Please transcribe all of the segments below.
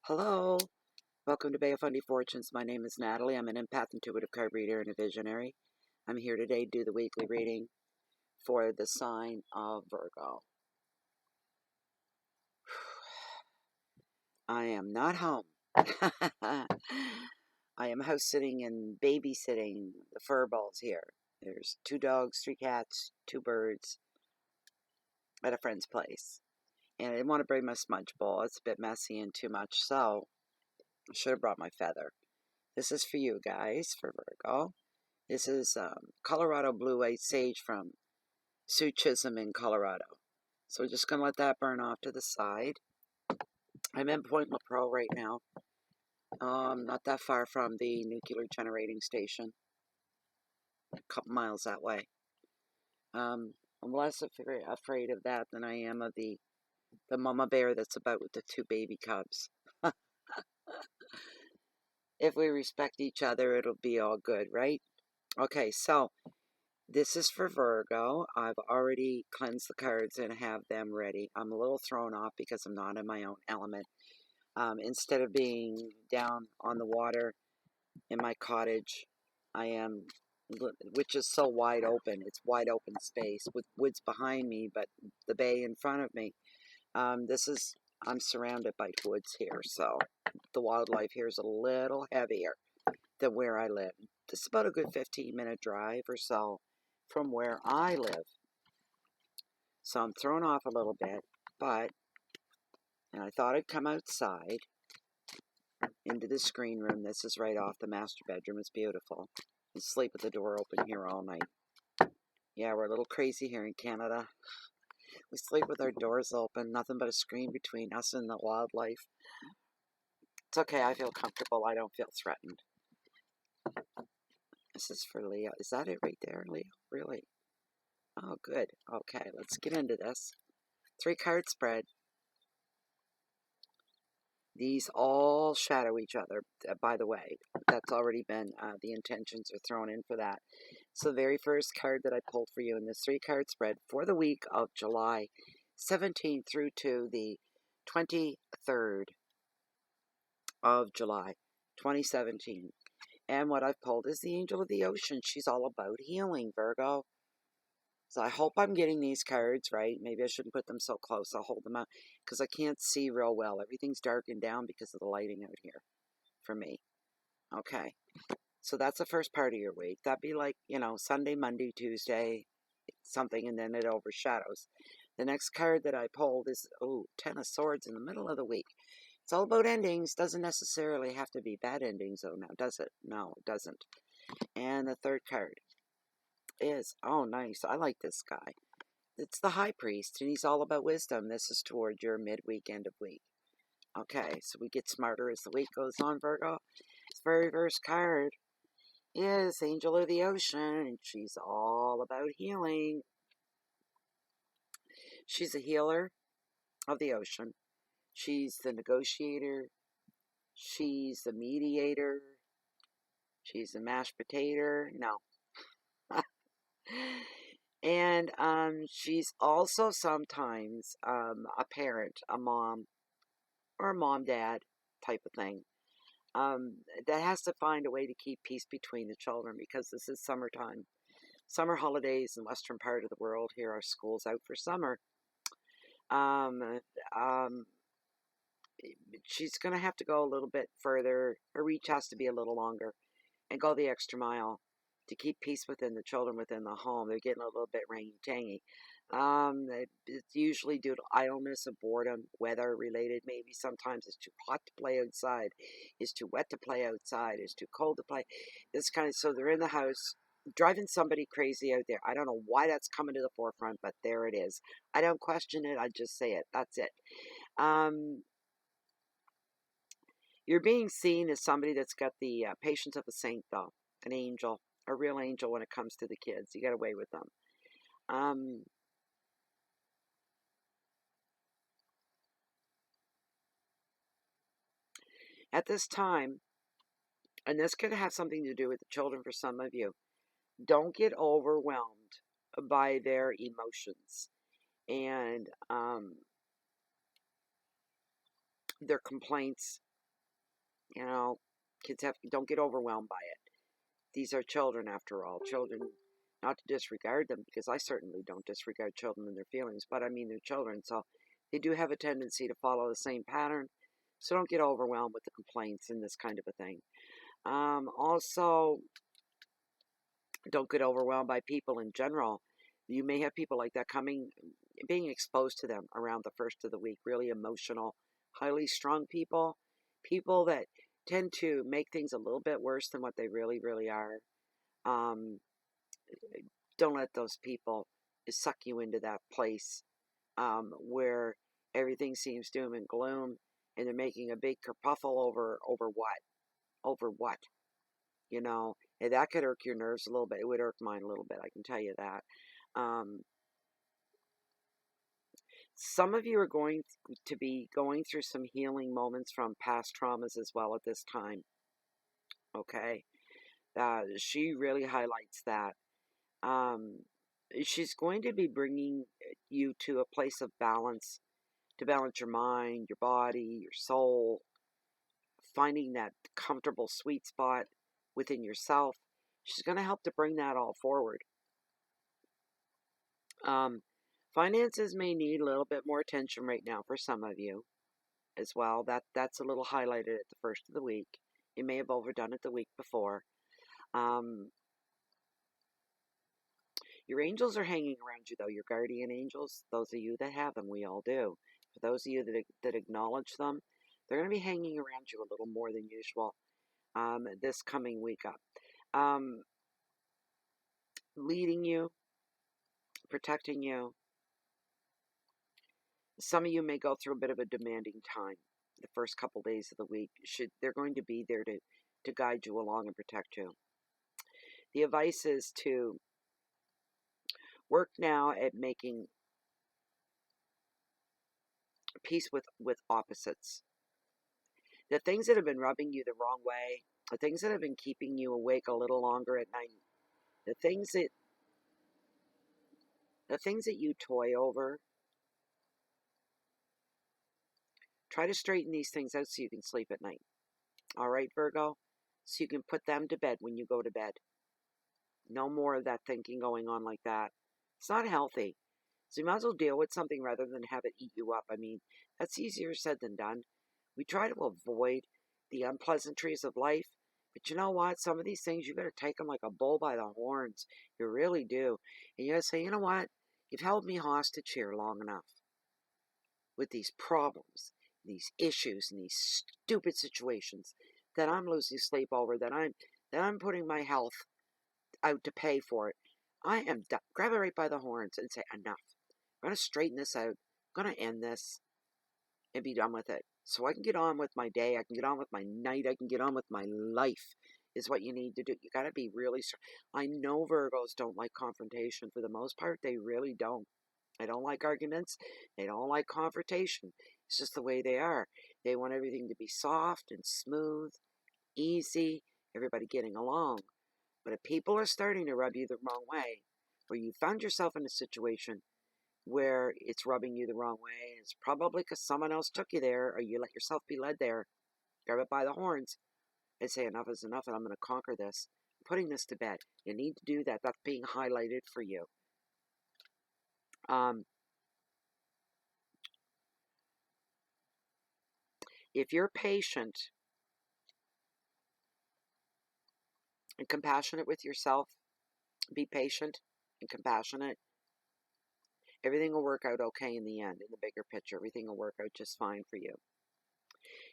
Hello, welcome to Bay of Fundy Fortunes. My name is Natalie. I'm an empath, intuitive card reader, and a visionary. I'm here today to do the weekly reading for the sign of Virgo. I am not home. I am house sitting and babysitting the fur balls here. There's 2 dogs, 3 cats, 2 birds at a friend's place. And I didn't want to bring my smudge bowl. It's a bit messy and too much, so I should have brought my feather. This is for you guys, for Virgo. This is Colorado Blue White Sage from Sue Chisholm in Colorado. So we're just going to let that burn off to the side. I'm in Point LaPro right now. Not that far from the nuclear generating station. A couple miles that way. I'm less afraid of that than I am of the mama bear that's about with the 2 baby cubs. If we respect each other, it'll be all good, right? Okay, so this is for Virgo. I've already cleansed the cards and have them ready. I'm a little thrown off because I'm not in my own element. Instead of being down on the water in my cottage, I am, which is so wide open. It's wide open space with woods behind me, but the bay in front of me. I'm surrounded by woods here, so the wildlife here is a little heavier than where I live. It's about a good 15-minute drive or so from where I live. So I'm thrown off a little bit, and I thought I'd come outside into the screen room. This is right off the master bedroom. It's beautiful. I sleep with the door open here all night. Yeah, we're a little crazy here in Canada. We sleep with our doors open, nothing but a screen between us and the wildlife. It's okay, I feel comfortable. I don't feel threatened. This is for Leo. Is that it right there, Leo? Really? Oh, good. Okay, let's get into this. 3-card spread. These all shadow each other, by the way. That's already been, the intentions are thrown in for that. So the very first card that I pulled for you in this 3-card spread for the week of July 17th through to the 23rd of July 2017. And what I've pulled is the Angel of the Ocean. She's all about healing, Virgo. So I hope I'm getting these cards right. Maybe I shouldn't put them so close. I'll hold them out because I can't see real well. Everything's darkened down because of the lighting out here for me. Okay. So that's the first part of your week. That'd be like, Sunday, Monday, Tuesday, something, and then it overshadows. The next card that I pulled is, 10 of Swords in the middle of the week. It's all about endings. Doesn't necessarily have to be bad endings, though, now, does it? No, it doesn't. And the third card is, nice. I like this guy. It's the High Priest, and he's all about wisdom. This is toward your midweek, end of week. Okay, so we get smarter as the week goes on, Virgo. This very first card is Angel of the Ocean, and she's all about healing. She's a healer of the ocean. She's the negotiator. She's the mediator. She's the mashed potato. No. And she's also sometimes a parent, a mom, or a mom-dad type of thing. That has to find a way to keep peace between the children because this is summertime. Summer holidays in the western part of the world. Here are schools out for summer. She's going to have to go a little bit further. Her reach has to be a little longer and go the extra mile to keep peace within the children within the home. They're getting a little bit rangy-tangy. It's usually due to idleness and boredom, weather related. Maybe sometimes it's too hot to play outside, it's too wet to play outside, it's too cold to play. So they're in the house driving somebody crazy out there. I don't know why that's coming to the forefront, but there it is. I don't question it. I just say it. That's it. You're being seen as somebody that's got the patience of a saint, though, an angel, a real angel when it comes to the kids. You get away with them. At this time, and this could have something to do with the children for some of you, don't get overwhelmed by their emotions and their complaints You know, kids don't get overwhelmed by it. These are children, after all. Children, not to disregard them, because I certainly don't disregard children and their feelings, but I mean they're children, so they do have a tendency to follow the same pattern. So don't get overwhelmed with the complaints and this kind of a thing. Also, don't get overwhelmed by people in general. You may have people like that being exposed to them around the first of the week. Really emotional, highly strung people, people that tend to make things a little bit worse than what they really, really are. Um, don't let those people suck you into that place where everything seems doom and gloom, and they're making a big kerfuffle over what? Over what? You know, and that could irk your nerves a little bit. It would irk mine a little bit, I can tell you that. Um, some of you are going to be going through some healing moments from past traumas as well at this time. Okay, she really highlights that. Um, she's going to be bringing you to a place of balance, to balance your mind, your body, your soul, finding that comfortable sweet spot within yourself. She's going to help to bring that all forward. Um, finances may need a little bit more attention right now for some of you as well. That's a little highlighted at the first of the week. You may have overdone it the week before. Um, your angels are hanging around you, though. Your guardian angels, those of you that have them, we all do. For those of you that acknowledge them, they're going to be hanging around you a little more than usual this coming week up. Leading you, protecting you. Some of you may go through a bit of a demanding time the first couple days of the week. They're going to be there to guide you along and protect you. The advice is to work now at making peace with opposites. The things that have been rubbing you the wrong way, the things that have been keeping you awake a little longer at night, the things that you toy over, try to straighten these things out so you can sleep at night. All right, Virgo? So you can put them to bed when you go to bed. No more of that thinking going on like that. It's not healthy. So you might as well deal with something rather than have it eat you up. I mean, that's easier said than done. We try to avoid the unpleasantries of life, but you know what? Some of these things, you got to take them like a bull by the horns. You really do. And you got to say, you know what? You've held me hostage here long enough with these problems, these issues, and these stupid situations that I'm losing sleep over, that I'm putting my health out to pay for it. I am done. Grab it right by the horns and say, enough. I'm going to straighten this out. I'm going to end this and be done with it. So I can get on with my day. I can get on with my night. I can get on with my life is what you need to do. You got to be really strong. I know Virgos don't like confrontation for the most part. They really don't. They don't like arguments. They don't like confrontation. It's just the way they are. They want everything to be soft and smooth, easy, everybody getting along. But if people are starting to rub you the wrong way, or you found yourself in a situation where it's rubbing you the wrong way, it's probably because someone else took you there, or you let yourself be led there, grab it by the horns, and say enough is enough, and I'm going to conquer this. I'm putting this to bed. You need to do that. That's being highlighted for you. If you're patient and compassionate with yourself, be patient and compassionate, everything will work out okay in the end, in the bigger picture. Everything will work out just fine for you.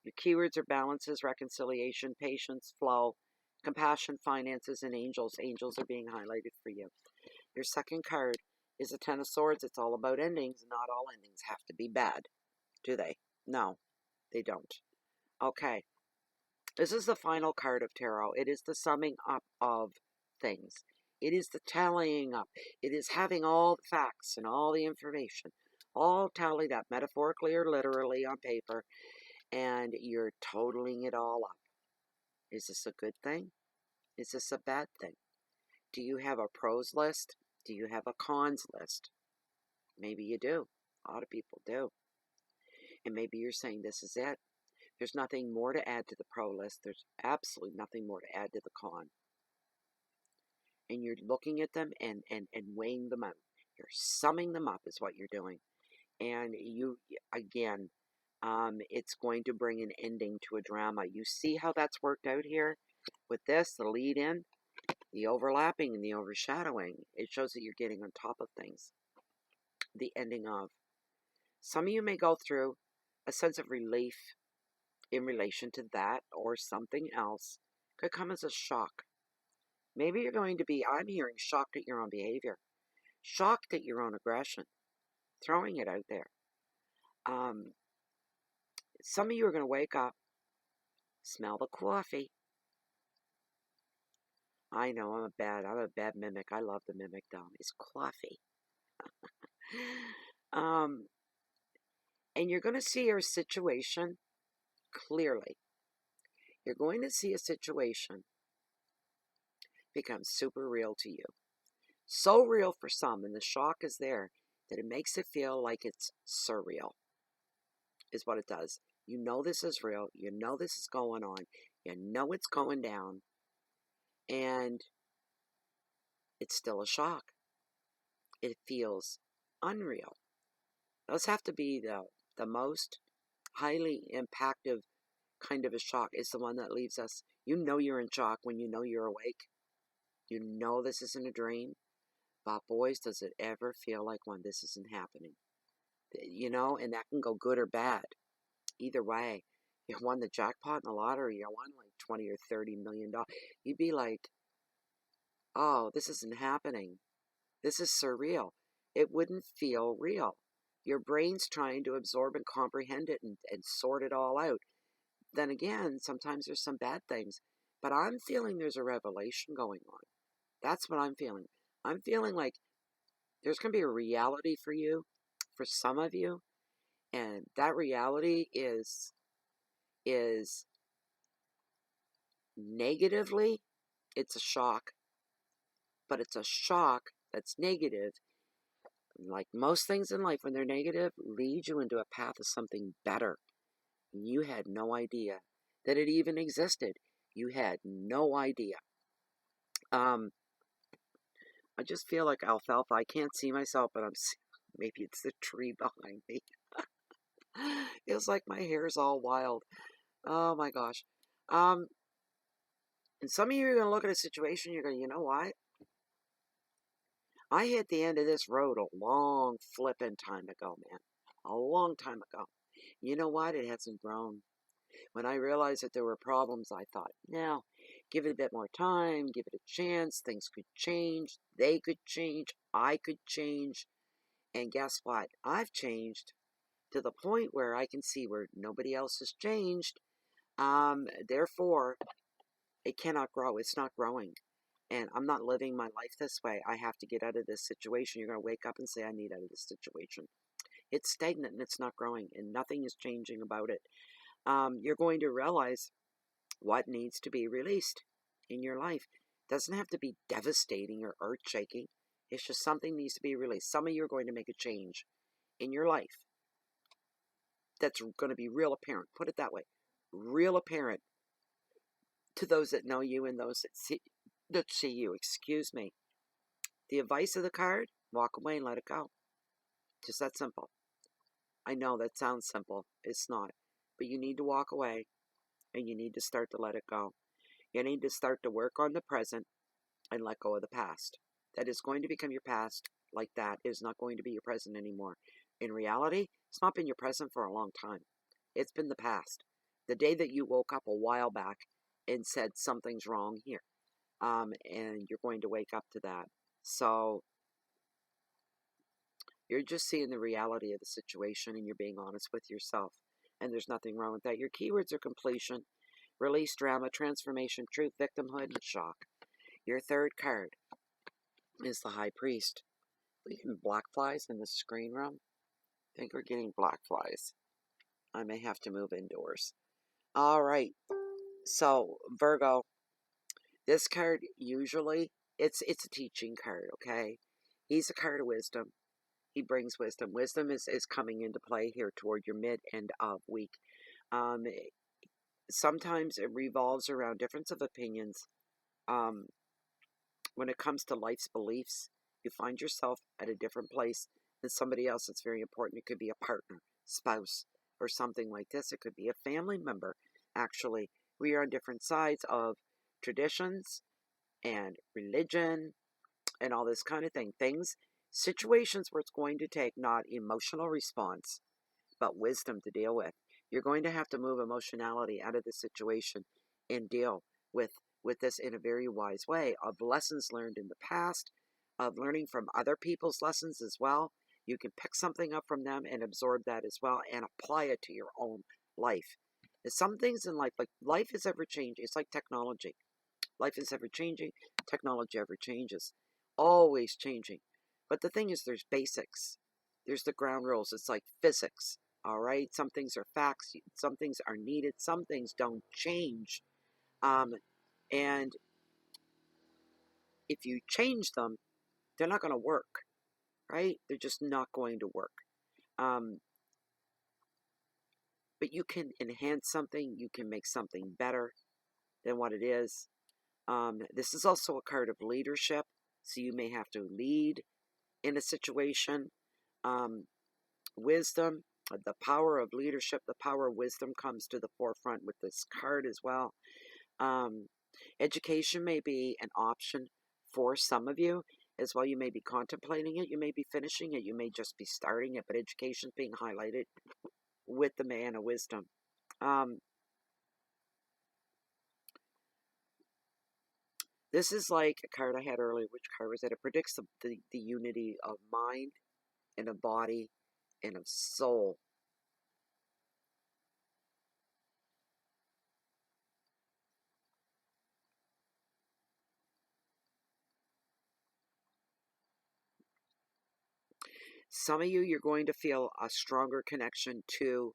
Your keywords are balances, reconciliation, patience, flow, compassion, finances, and angels. Angels are being highlighted for you. Your second card is a Ten of Swords. It's all about endings. Not all endings have to be bad, do they? No, they don't. Okay. This is the final card of tarot. It is the summing up of things. It is the tallying up. It is having all the facts and all the information all tallied up, metaphorically or literally on paper, and you're totaling it all up. Is this a good thing? Is this a bad thing? Do you have a pros list? Do you have a cons list? Maybe you do. A lot of people do. And maybe you're saying this is it. There's nothing more to add to the pro list. There's absolutely nothing more to add to the con. And you're looking at them and weighing them out. You're summing them up is what you're doing. And you, again, it's going to bring an ending to a drama. You see how that's worked out here with this, the lead in, the overlapping and the overshadowing. It shows that you're getting on top of things. The ending of. Some of you may go through a sense of relief in relation to that or something else. Could come as a shock. Maybe you're going to be, I'm hearing, shocked at your own behavior, shocked at your own aggression, throwing it out there. Some of you are going to wake up, smell the coffee. I know I'm a bad mimic. I love the mimic though. It's coffee. And you're going to see your situation clearly. You're going to see a situation become super real to you. So real for some, and the shock is there, that it makes it feel like it's surreal, is what it does. You know this is real. You know this is going on. You know it's going down. And it's still a shock. It feels unreal. Those have to be the most highly impactful kind of a shock. Is the one that leaves us. You know you're in shock when you know you're awake. You know this isn't a dream. But boys, does it ever feel like one this isn't happening? You know, and that can go good or bad. Either way, you won the jackpot in the lottery, you won like 20 or 30 million dollars. You'd be like, oh, this isn't happening. This is surreal. It wouldn't feel real. Your brain's trying to absorb and comprehend it and sort it all out. Then again, sometimes there's some bad things. But I'm feeling there's a revelation going on. That's what I'm feeling. I'm feeling like there's going to be a reality for you, for some of you. And that reality is negatively, it's a shock. But it's a shock that's negative. Like most things in life, when they're negative, lead you into a path of something better. You had no idea that it even existed. You had no idea. I just feel like alfalfa. I can't see myself, but maybe it's the tree behind me. Feels like my hair's all wild. Oh my gosh. And some of you are going to look at a situation, you're going, you know what? I hit the end of this road a long flipping time ago, man. A long time ago. You know what? It hasn't grown. When I realized that there were problems, I thought, now, give it a bit more time, give it a chance. Things could change. They could change. I could change. And guess what? I've changed to the point where I can see where nobody else has changed. Therefore, it cannot grow. It's not growing. And I'm not living my life this way. I have to get out of this situation. You're going to wake up and say, I need out of this situation. It's stagnant and it's not growing, and nothing is changing about it. You're going to realize what needs to be released in your life. It doesn't have to be devastating or earth-shaking. It's just something needs to be released. Some of you are going to make a change in your life that's going to be real apparent. Put it that way. Real apparent to those that know you and those that see you. Excuse me. The advice of the card, walk away and let it go. Just that simple. I know that sounds simple. It's not. But you need to walk away and you need to start to let it go. You need to start to work on the present and let go of the past. That is going to become your past like that. It is not going to be your present anymore. In reality, it's not been your present for a long time. It's been the past. The day that you woke up a while back and said something's wrong here. And you're going to wake up to that. So you're just seeing the reality of the situation and you're being honest with yourself. And there's nothing wrong with that. Your keywords are completion, release, drama, transformation, truth, victimhood, and shock. Your third card is the High Priest. We getting black flies in the screen room? I think we're getting black flies. I may have to move indoors. All right. So, Virgo, this card usually, it's a teaching card, okay? He's a card of wisdom. He brings wisdom. Wisdom is coming into play here toward your mid-end of week. Sometimes it revolves around difference of opinions. Um, when it comes to life's beliefs, you find yourself at a different place than somebody else that's very important. It could be a partner, spouse, or something like this. It could be a family member, actually. We are on different sides of traditions and religion and all this kind of thing. Situations where it's going to take not emotional response, but wisdom to deal with. You're going to have to move emotionality out of the situation and deal with with this in a very wise way of lessons learned in the past, of learning from other people's lessons as well. You can pick something up from them and absorb that as well and apply it to your own life. There's some things in life, like life is ever changing. It's like technology. Life is ever changing. Technology ever changes. Always changing. But the thing is, there's basics. There's the ground rules. It's like physics. All right. Some things are facts. Some things are needed. Some things don't change. And if you change them, they're not going to work. Right? They're just not going to work. Um, but you can enhance something. You can make something better than what it is. This is also a card of leadership. So you may have to lead in a situation. Um, wisdom, the power of leadership, the power of wisdom comes to the forefront with this card as well. Um, education may be an option for some of you as well. You may be contemplating it, you may be finishing it, you may just be starting it, but education being highlighted with the man of wisdom. Um, this is like a card I had earlier. Which card was it? It predicts the unity of mind and of body and of soul. Some of you, you're going to feel a stronger connection to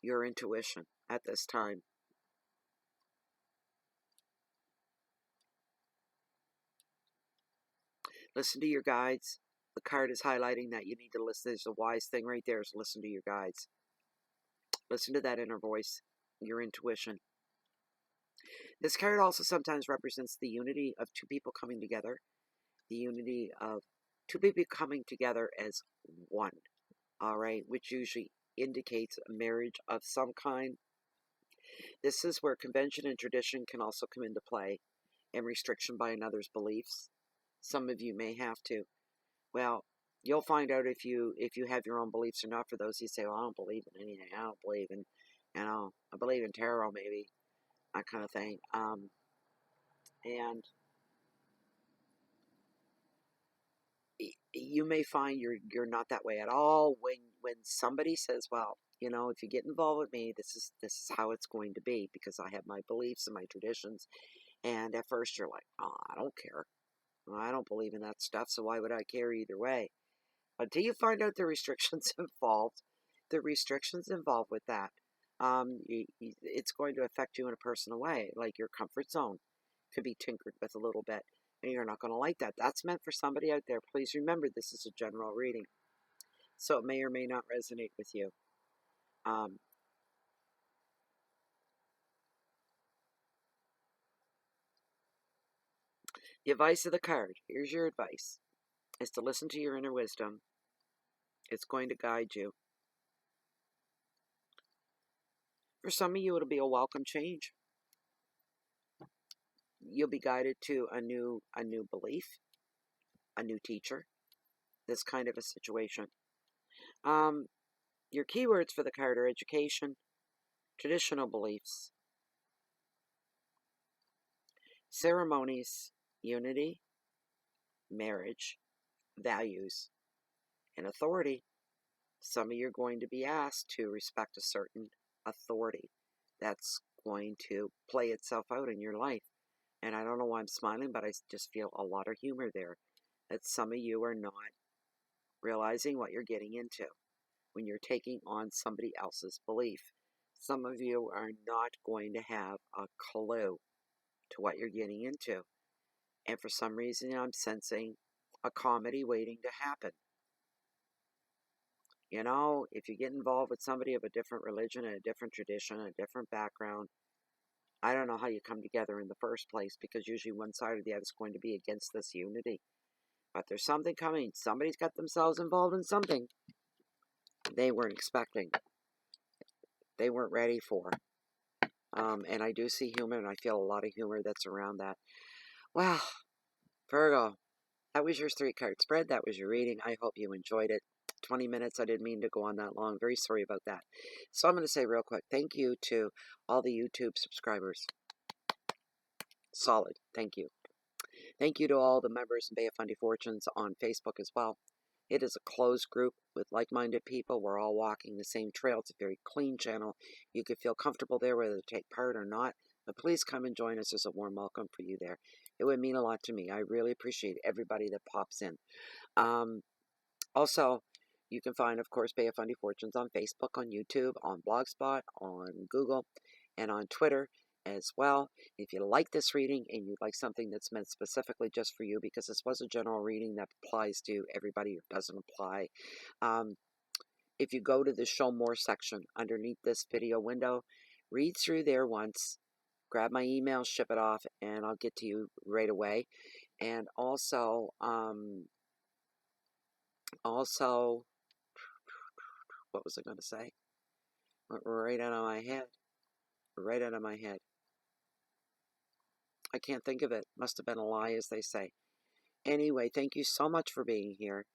your intuition at this time. Listen to your guides. The card is highlighting that you need to listen. There's a wise thing right there is listen to your guides. Listen to that inner voice, your intuition. This card also sometimes represents the unity of two people coming together, the unity of two people coming together as one, all right, which usually indicates a marriage of some kind. This is where convention and tradition can also come into play, and restriction by another's beliefs. Some of you may have to. Well, you'll find out if you have your own beliefs or not. For those who say, "Well, I don't believe in anything. I don't believe in, I believe in tarot, maybe that kind of thing." And you may find you're not that way at all. When somebody says, "Well, if you get involved with me, this is how it's going to be because I have my beliefs and my traditions." And at first, you're like, "Oh, I don't care. I don't believe in that stuff, so why would I care either way?" Until you find out the restrictions involved, with that, it's going to affect you in a personal way. Like your comfort zone could be tinkered with a little bit, and you're not going to like that. That's meant for somebody out there. Please remember, this is a general reading, so it may or may not resonate with you. Um, the advice of the card. Here's your advice: is to listen to your inner wisdom. It's going to guide you. For some of you, it'll be a welcome change. You'll be guided to a new belief, a new teacher, this kind of a situation. Um, your keywords for the card are education, traditional beliefs, ceremonies, unity, marriage, values, and authority. Some of you are going to be asked to respect a certain authority that's going to play itself out in your life. And I don't know why I'm smiling, but I just feel a lot of humor there. That some of you are not realizing what you're getting into when you're taking on somebody else's belief. Some of you are not going to have a clue to what you're getting into. And for some reason, I'm sensing a comedy waiting to happen. If you get involved with somebody of a different religion and a different tradition, a different background, I don't know how you come together in the first place, because usually one side or the other is going to be against this unity. But there's something coming. Somebody's got themselves involved in something they weren't expecting. They weren't ready for. And I do see humor, and I feel a lot of humor that's around that. Wow, Virgo, that was your 3-card spread. That was your reading. I hope you enjoyed it. 20 minutes. I didn't mean to go on that long. Very sorry about that. So I'm going to say real quick, thank you to all the YouTube subscribers. Solid. Thank you. Thank you to all the members in Bay of Fundy Fortunes on Facebook as well. It is a closed group with like-minded people. We're all walking the same trail. It's a very clean channel. You could feel comfortable there whether to take part or not. But please come and join us. There's a warm welcome for you there. It would mean a lot to me. I really appreciate everybody that pops in. Also, you can find, of course, Bay of Fundy Fortunes on Facebook, on YouTube, on Blogspot, on Google, and on Twitter as well. If you like this reading and you'd like something that's meant specifically just for you, because this was a general reading that applies to everybody or doesn't apply, if you go to the Show More section underneath this video window, read through there once, grab my email, ship it off, and I'll get to you right away. And also, what was I going to say? Went right out of my head. Right out of my head. I can't think of it. Must have been a lie, as they say. Anyway, thank you so much for being here.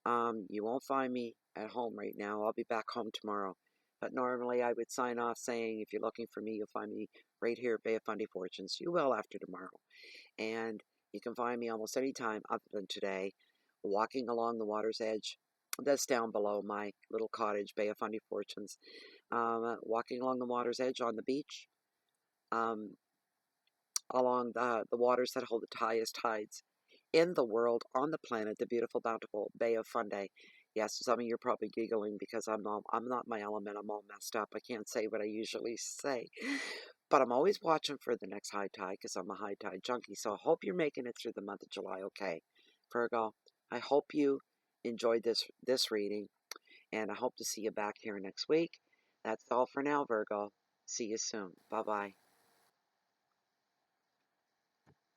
You won't find me at home right now. I'll be back home tomorrow. But normally I would sign off saying, if you're looking for me, you'll find me right here at Bay of Fundy Fortunes. You will after tomorrow. And you can find me almost any time other than today, walking along the water's edge. That's down below my little cottage, Bay of Fundy Fortunes. Walking along the water's edge on the beach, along the waters that hold the highest tides in the world, on the planet, the beautiful, bountiful Bay of Fundy. Yes, some of you are probably giggling because I'm not my element. I'm all messed up. I can't say what I usually say. But I'm always watching for the next high tide because I'm a high tide junkie. So I hope you're making it through the month of July okay. Virgo, I hope you enjoyed this reading, and I hope to see you back here next week. That's all for now, Virgo. See you soon. Bye-bye.